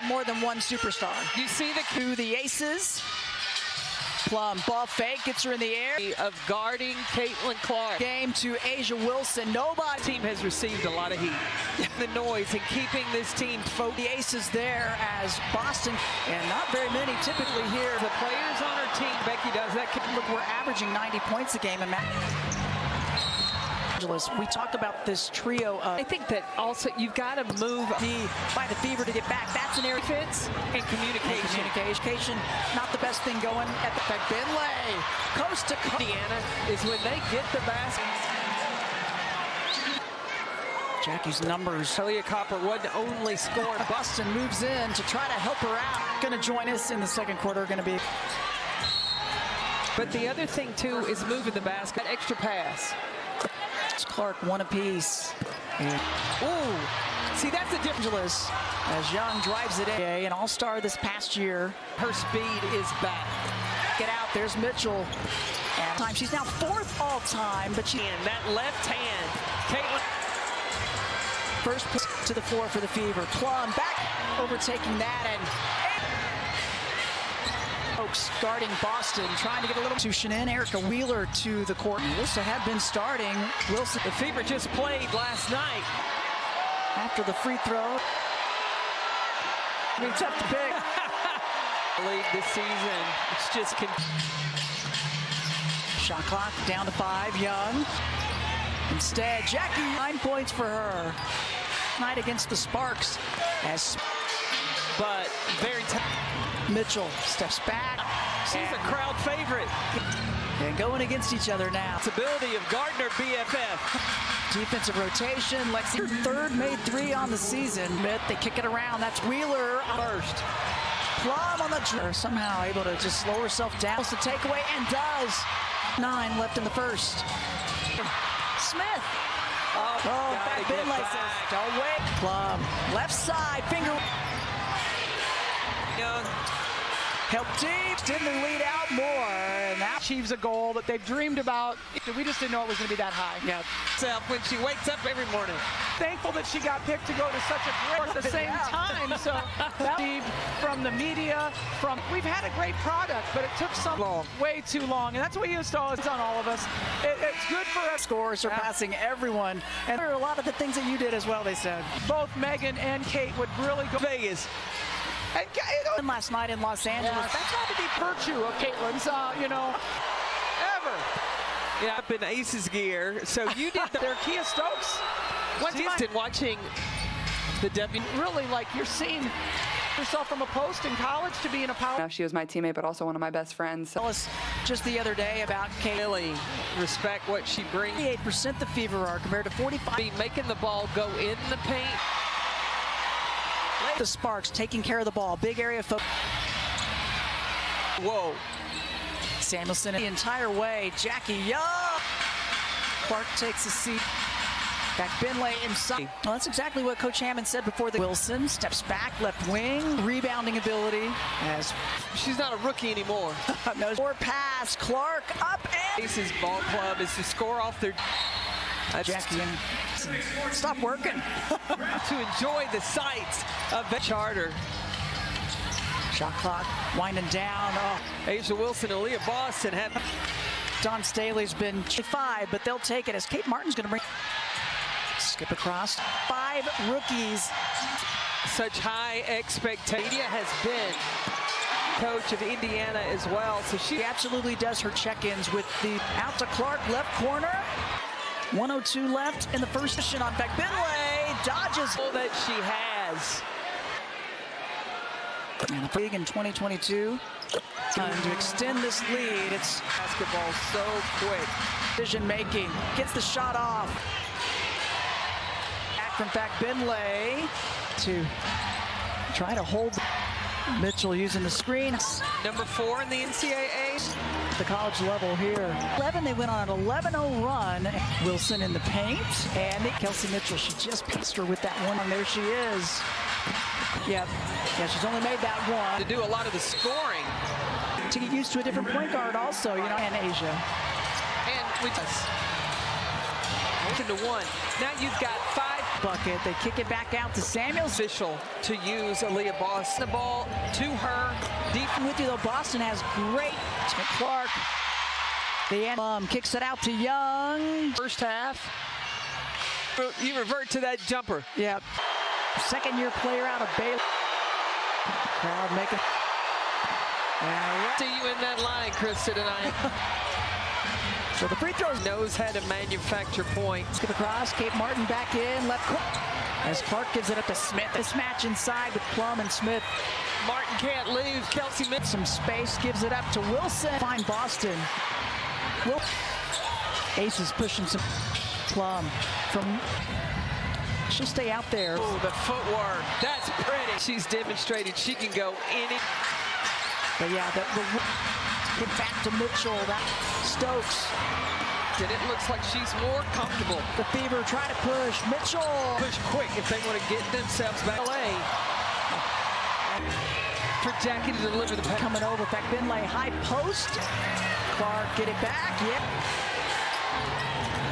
more than one superstar. You see the aces. Plum ball fake, gets her in the air. Of guarding Caitlin Clark. Game to Asia Wilson. Nobody. Team has received a lot of heat. The noise and keeping this team focused. The aces there as Boston, and not very many typically here. The players on our team, Becky does that. Look, we're averaging 90 points a game. We talked about this trio of. I think that also you've got to move by the Fever to get back. That's an area fits and communication. Communication, not the best thing going at the back. Benlay, coast to coast. Indiana is when they get the basket. Jackie's numbers. Talia Copper would only score. Boston moves in to try to help her out. Going to join us in the second quarter. Going to be. But the other thing too is moving the basket. Extra pass. Clark, one apiece. Ooh, see that's the difference. As Young drives it in, an all-star this past year. Her speed is back. Get out, there's Mitchell. And she's now 4th all-time, but she. And that left hand, Caitlin. First push to the floor for the Fever. Plum back, overtaking that, and folks guarding Boston, trying to get a little to Shannon. Erica Wheeler to the court. Wilson had been starting. Wilson. The Fever just played last night. After the free throw. I mean, tough to pick. League this season. It's just. Shot clock down to 5. Young. Instead, Jackie, 9 points for her. Night against the Sparks. But very tough. Mitchell steps back. She's a crowd favorite. And going against each other now. Ability of Gardner BFF. Defensive rotation. Lexi, third made 3 on the season. They kick it around. That's Wheeler. First. Plum on the somehow able to just slow herself down. It's the takeaway and does. 9 left in the first. Smith. Back Benlay says, don't wait. Plum. Left side. Finger. Young. Help deep, didn't lead out more, and that achieves a goal that they've dreamed about. We just didn't know it was going to be that high. Yeah. When she wakes up every morning. Thankful that she got picked to go to such a great at the same time. So that from the media, we've had a great product, but it took way too long, and that's what we used to always on all of us. It's good for us. Scores surpassing everyone, and there are a lot of the things that you did as well. They said both Megan and Kate would really go Vegas. And last night in Los Angeles, that's got to be virtue of Caitlin's, ever. Yeah, up in Aces gear. So you did their Kia Stokes. Once again, watching the W. Really, like you're seeing yourself from a post in college to be in a power. She was my teammate, but also one of my best friends. Tell us just the other day about Kate. Really respect what she brings. 58% the Fever are compared to 45. Making the ball go in the paint. The Sparks taking care of the ball. Big area focus. Whoa. Samuelson the entire way. Jackie Young. Clark takes a seat. Back Benlay inside. Well, that's exactly what Coach Hammond said before the Wilson steps back, left wing, rebounding ability. As she's not a rookie anymore. No more pass. Clark up and Aces Ball Club is to score off their. Jackie, stop working. To enjoy the sights of the charter. Shot clock winding down. Asia Wilson and Leah Boston have. Don Staley's been 5, but they'll take it as Kate Martin's going to bring. Skip across. 5 rookies. Such high expectation. Media has been coach of Indiana as well, so she absolutely does her check-ins with the out to Clark left corner. 1:02 left in the first session on Beck Benlay. Dodges all that she has. And the league in 2022. Time to extend this lead. It's basketball so quick. Decision making. Gets the shot off. Back from Beck Benlay to try to hold. Mitchell using the screen. Number 4 in the NCAA. The college level here. 11, they went on an 11-0 run. Wilson in the paint, and Kelsey Mitchell, she just passed her with that one, and there she is. Yeah, she's only made that one. To do a lot of the scoring. To get used to a different point guard also, and Asia. And we just 1-1. Now you've got 5 bucket. They kick it back out to Samuels. Official to use Aaliyah Boston. The ball to her. Deep With you though, Boston has great. Clark. The end kicks it out to Young. first half. You revert to that jumper. Yep. Second-year player out of Baylor. Crowd making. See you in that line, Krista, tonight. So the free throws. Knows how to manufacture points. Skip across. Kate Martin back in. Left court. As Clark gives it up to Smith. This match inside with Plum and Smith. Martin can't leave. Kelsey Some space. Gives it up to Wilson. Fine Boston. Ace is pushing some. Plum from. She'll stay out there. Oh, the footwork. That's pretty. She's demonstrated she can go any. But yeah, the get back to Mitchell. That Stokes. And it looks like she's more comfortable. The Fever try to push. Mitchell. Push quick if they want to get themselves back. For Jackie to deliver the pass. Coming over. In fact, Binley high post. Clark get it back. Yep.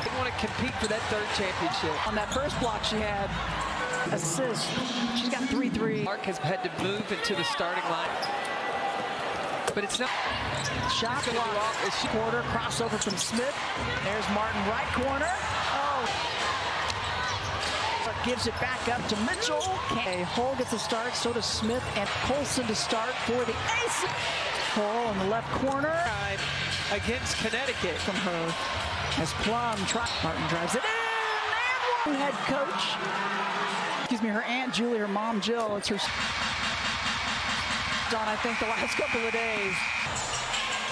They want to compete for that third championship. On that first block, she had assist. She's got 3-3. Clark has had to move into the starting line. But it's not. Shot block. Quarter crossover from Smith. There's Martin right corner. Oh. Gives it back up to Mitchell. Hull gets a start. So does Smith and Colson to start for the Ace. Hull in the left corner. Against Connecticut from her. As Plum Martin drives it in. And head coach. Excuse me, her Aunt Julie, her mom Jill. It's her. Done, I think, the last couple of days.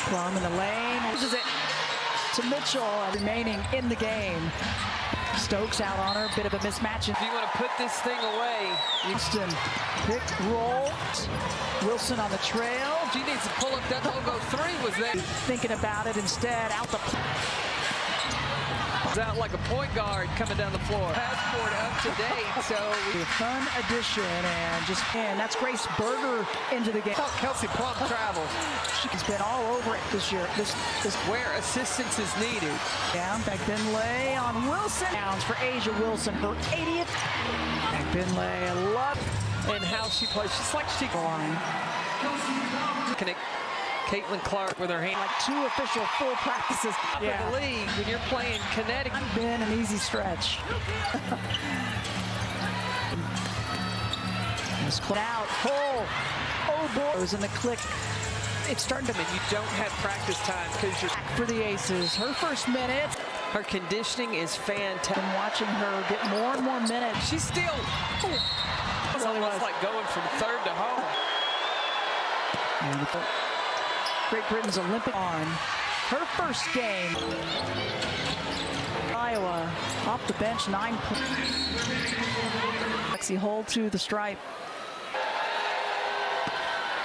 Plum in the lane. Loses it to Mitchell, remaining in the game. Stokes out on her, bit of a mismatch. If you want to put this thing away, Houston pick, roll. Wilson on the trail. She needs to pull up that logo 3 was there. Thinking about it instead, out the. Out like a point guard coming down the floor. Passport up to date, so a fun addition and that's Grace Berger into the game. Kelsey Plum travels. She's been all over it this year. This where assistance is needed. Down back Binley on Wilson. Downs for Asia Wilson, her 80th. Back Binley, I love and how she plays. She's like she line. Connect. Caitlin Clark with her hand. Like 2 official full practices. Yeah. The league when you're playing Connecticut. It's been an easy stretch. It's out. Hull. Oh boy. It was in the click. It's starting to. And you don't have practice time because you're back for the Aces. Her first minute. Her conditioning is fantastic. I'm watching her get more and more minutes. She's still. It's almost like going from third to home. Great Britain's Olympic on her first game. Iowa off the bench, 9 points. Lexi Hull to the stripe.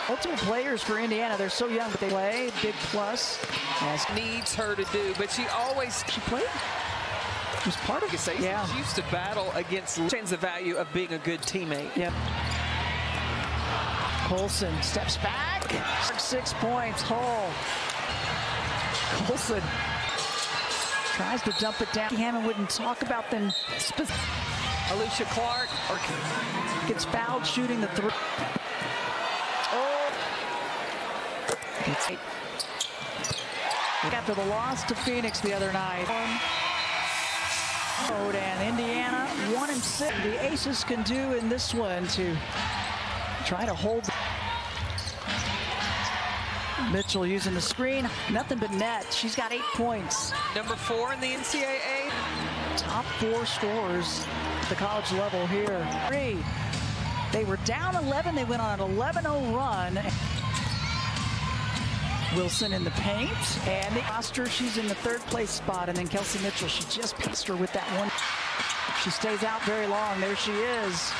Ultimate players for Indiana. They're so young, but they play. Big plus. As needs her to do, but she played. She was part of it. Yeah. She used to battle against. Change the value of being a good teammate. Yep. Colson steps back. 6 points. Hull. Colson tries to dump it down. Hammond wouldn't talk about them. Alicia Clark gets fouled shooting the 3. Oh. After the loss to Phoenix the other night. And Indiana 1-6. The Aces can do in this one to try to hold. Mitchell using the screen, nothing but net. She's got 8 points. Number 4 in the NCAA. Top 4 scorers at the college level here. 3. They were down 11. They went on an 11-0 run. Wilson in the paint, and the roster, she's in the 3rd place spot, and then Kelsey Mitchell, she just passed her with that one. She stays out very long. There she is.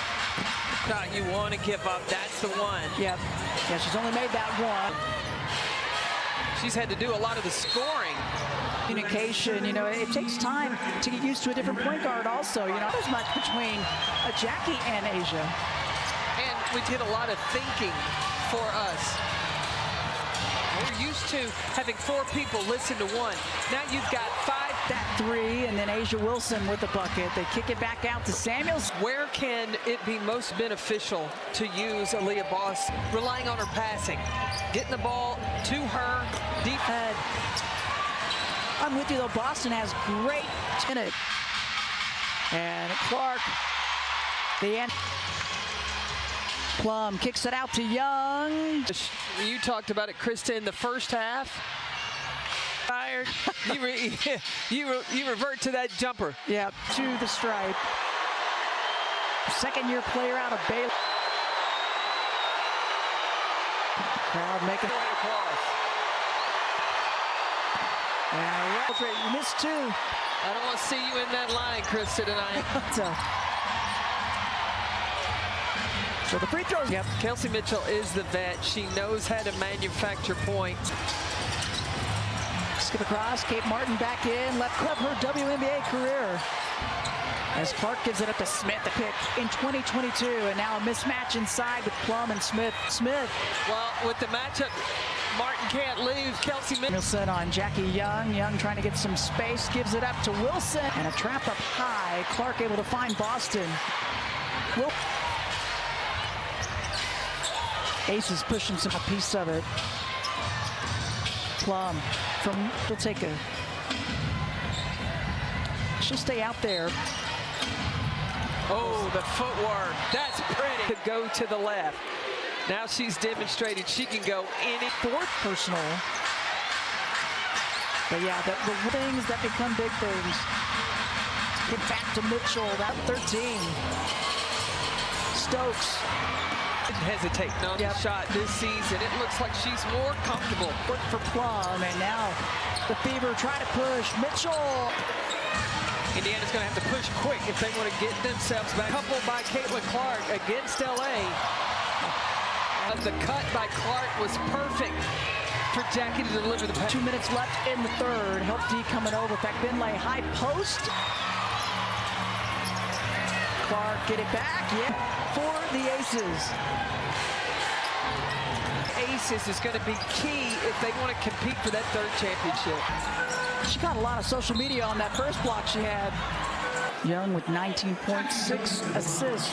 Not you want to give up. That's the one. Yep. Yeah, she's only made that one. She's had to do a lot of the scoring. Communication, you know, it takes time to get used to a different point guard also. You know, there's much between Jackie and Asia. And we did a lot of thinking for us. We're used to having 4 people listen to one. Now you've got 5 that three, and then Asia Wilson with the bucket. They kick it back out to Samuels. Where can it be most beneficial to use Aaliyah Boss? Relying on her passing, getting the ball to her, deep head. I'm with you though, Boston has great in it. And Clark, the end. Plum kicks it out to Young. You talked about it, Krista, in the first half. Tired. You revert to that jumper. Yeah, to the stripe. Second-year player out of Baylor. Crowd making Point across. and you missed two. I don't want to see you in that line, Krista, tonight. So the free throws. Yep, Kelsey Mitchell is the vet. She knows how to manufacture points. Skip across, Kate Martin back in, left club her WNBA career. As Clark gives it up to Smith, the pick in 2022, and now a mismatch inside with Plum and Smith. Well, with the matchup, Martin can't leave. Kelsey Mitchell on Jackie Young. Young trying to get some space, gives it up to Wilson, and a trap up high. Clark able to find Boston. Ace is pushing a piece of it. Plum she'll take a. She'll stay out there. Oh, the footwork. That's pretty. Could go to the left. Now she's demonstrated she can go any. Fourth personal. But yeah, the things that become big things. Get back to Mitchell, that 13. Stokes. Didn't hesitate on the shot this season. It looks like she's more comfortable. Work for Plum, and now the Fever try to push. Mitchell. Indiana's going to have to push quick if they want to get themselves back. Coupled by Caitlin Clark against LA. The cut by Clark was perfect for Jackie to deliver the pass. 2 minutes left in the third. Help D coming over. In fact, Binley high post. Clark get it back. Yeah, for the Aces. Aces is going to be key if they want to compete for that third championship. She got a lot of social media on that first block she had. Young with 19.6 assists.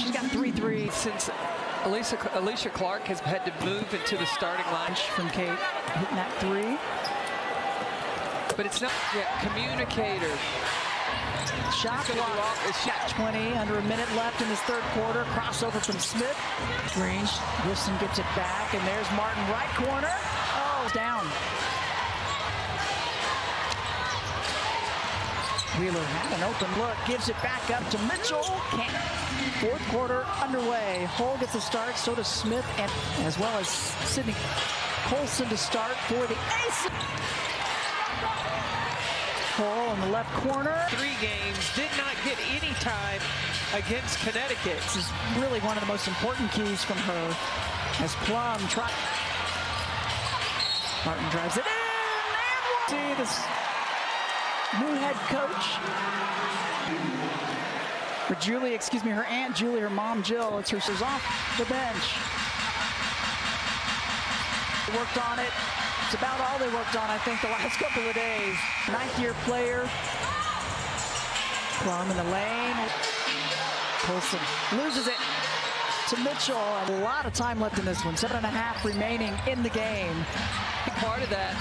She's got 3 threes. Since Alicia Clark has had to move into the starting line. From Kate hitting that 3. But it's not communicator. Shot block. Shot 20, under a minute left in this third quarter. Crossover from Smith. Green. Wilson gets it back, and there's Martin, right corner. Oh, down. Wheeler had an open look, gives it back up to Mitchell. Fourth quarter underway. Hull gets a start, so does Smith, and as well as Sydney Colson to start for the Aces. Hull in the left corner. 3 games, did not get any time against Connecticut. This is really one of the most important keys from her. As Plum tries. Martin drives it in. See this new head coach. For Julie, excuse me, her aunt Julie, her mom Jill. It's her she's off the bench. Worked on it. It's about all they worked on, I think, the last couple of days. 9th-year player. Plum in the lane. Colson loses it to Mitchell. A lot of time left in this one. 7.5 remaining in the game. Part of that.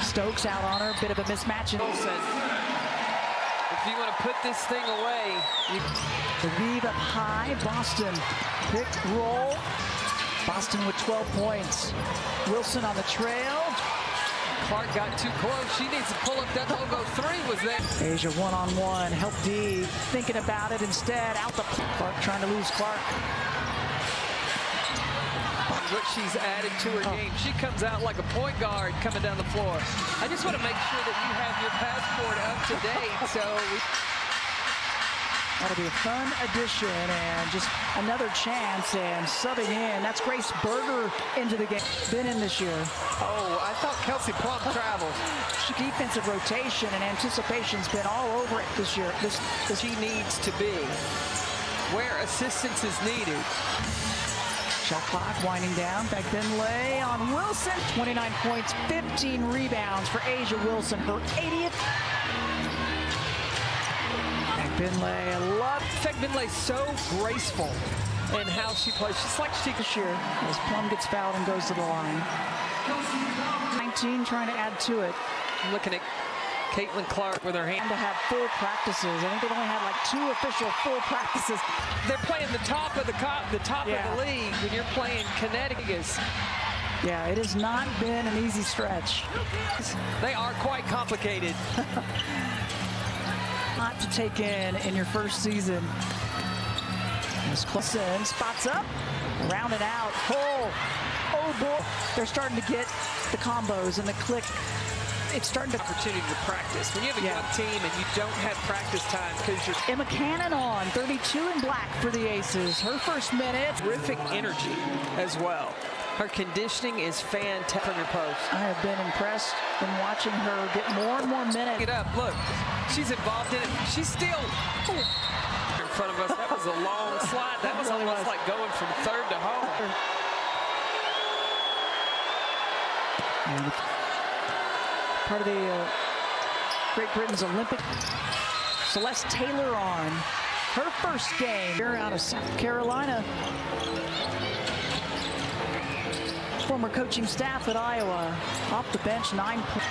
Stokes out on her. Bit of a mismatch. Colson. If you want to put this thing away. The weave up high. Boston pick roll. Boston with 12 points. Wilson on the trail. Clark got too close. She needs to pull up that logo 3 was there. Asia one-on-one. Help D thinking about it instead. Out the Clark trying to lose Clark. What she's added to her game. She comes out like a point guard coming down the floor. I just want to make sure that you have your passport up to date. So that'll be a fun addition and just another chance, and subbing in. That's Grace Berger into the game. Been in this year. Oh, I thought Kelsey Plum traveled. Defensive rotation and anticipation's been all over it this year. This she needs to be where assistance is needed. Shot clock winding down. Back Binley on Wilson. 29 points, 15 rebounds for Asia Wilson, her 80th. Back Binley, I love. In fact, Binley's so graceful in how she plays. She's like she this year as Plum gets fouled and goes to the line. 19 trying to add to it. looking at Caitlin Clark with her hand. To have full practices. I think they've only had like 2 official full practices. They're playing the top of the of the league when you're playing Connecticut. Yeah, it has not been an easy stretch. They are quite complicated. Not to take in your first season. As Clausen spots up, round it out. Oh boy, they're starting to get the combos and the click. It's starting to opportunity to practice. When you have a young team and you don't have practice time because you're Emma Cannon on 32 in black for the Aces. Her first minute. Terrific energy as well. Her conditioning is fantastic from your post. I have been impressed in watching her get more and more minutes. Get up, look, she's involved in it. She's still in front of us. That was a long slide. That was really almost like going from third to home. Part of the Great Britain's Olympic. Celeste Taylor on her first game here out of South Carolina. Former coaching staff at Iowa. Off the bench, 9 points.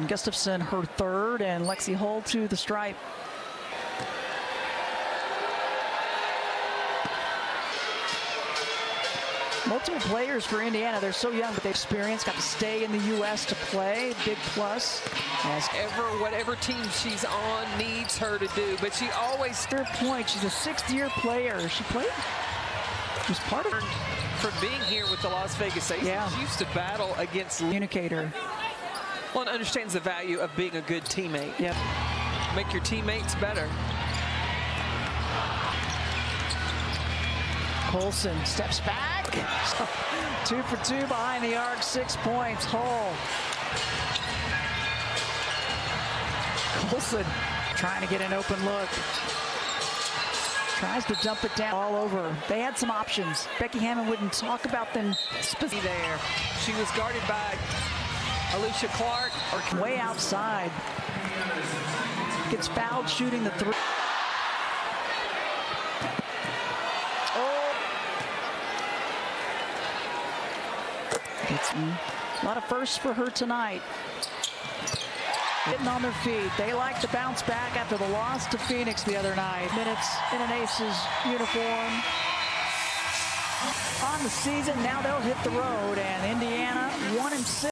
Gustafson, her third, and Lexi Hull to the stripe. Multiple players for Indiana. They're so young, but they experience. Got to stay in the U.S. to play. Big plus. As whatever team she's on needs her to do, but she always. Third point. She's a 6th-year player. She played. She was part of. From being here with the Las Vegas Aces, she used to battle against Communicator. Well, and understands the value of being a good teammate. Yep. Make your teammates better. Colson steps back. 2 for 2 behind the arc, 6 points. Hull. Colson trying to get an open look. Tries to dump it down all over. They had some options. Becky Hammond wouldn't talk about them specifically there. She was guarded by Alicia Clark. Way outside. Gets fouled shooting the 3. A lot of firsts for her tonight. Getting on their feet. They like to bounce back after the loss to Phoenix the other night. Minutes in an Aces uniform. On the season, now they'll hit the road, and Indiana 1-6.